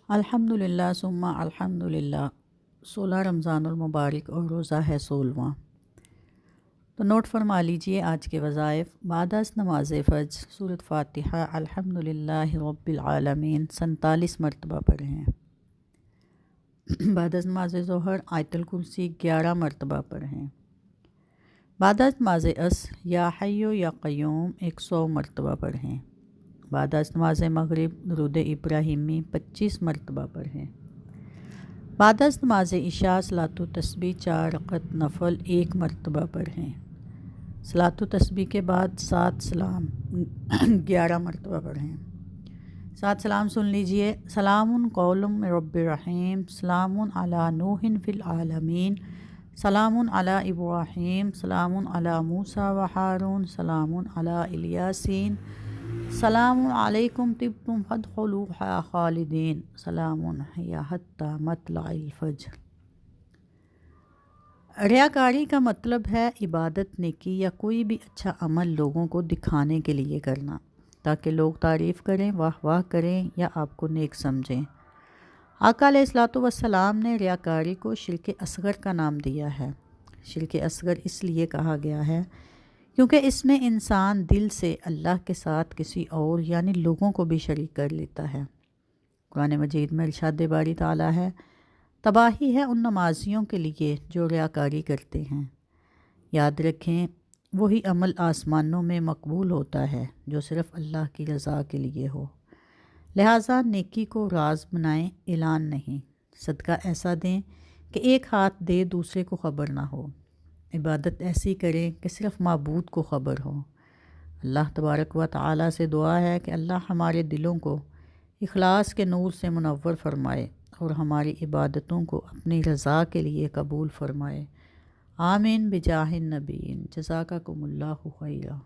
الحمدللہ ثم الحمدللہ 16 رمضان المبارک اور روزہ ہے 16واں۔ تو نوٹ فرما لیجئے آج کے وظائف۔ بعد از نماز فجر سورۃ فاتحہ الحمدللہ رب العالمین 47 مرتبہ پڑھیں۔ بعد از نماز ظہر آیت الکرسی 11 مرتبہ پڑھیں۔ بعد از نماز عصر یا حی یا قیوم 100 مرتبہ پڑھیں۔ بعد از نماز مغرب درود ابراہیمی 25 مرتبہ پڑھیں۔ بعد از نماز عشاء صلاۃ و تسبیح 4 رکعت نفل 1 مرتبہ پڑھیں۔ صلاۃ و تسبیح کے بعد 7 سلام 11 مرتبہ پڑھیں۔ 7 سلام سن لیجئے۔ سلام قول من رب رحیم، سلام علی نوح فی العالمین، سلام علی ابراہیم، سلام علی موسیٰ و ہارون، سلام علی الیاسین، سلام علیکم طبتم فادخلوها خالدین، سلام ہی حتی مطلع الفجر۔ ریاکاری کا مطلب ہے عبادت، نیکی یا کوئی بھی اچھا عمل لوگوں کو دکھانے کے لیے کرنا، تاکہ لوگ تعریف کریں، واہ واہ کریں یا آپ کو نیک سمجھیں۔ آقا علیہ الصلوۃ والسلام نے ریاکاری کو شرک اصغر کا نام دیا ہے۔ شرک اصغر اس لیے کہا گیا ہے کیونکہ اس میں انسان دل سے اللہ کے ساتھ کسی اور یعنی لوگوں کو بھی شریک کر لیتا ہے۔ قرآن مجید میں ارشاد باری تعالیٰ ہے، تباہی ہے ان نمازیوں کے لیے جو ریاکاری کرتے ہیں۔ یاد رکھیں وہی عمل آسمانوں میں مقبول ہوتا ہے جو صرف اللہ کی رضا کے لیے ہو، لہٰذا نیکی کو راز بنائیں، اعلان نہیں۔ صدقہ ایسا دیں کہ ایک ہاتھ دے دوسرے کو خبر نہ ہو۔ عبادت ایسی کریں کہ صرف معبود کو خبر ہو۔ اللہ تبارک و تعالیٰ سے دعا ہے کہ اللہ ہمارے دلوں کو اخلاص کے نور سے منور فرمائے اور ہماری عبادتوں کو اپنی رضا کے لیے قبول فرمائے۔ آمین بجاہ النبی۔ جزاکم اللہ خیرا۔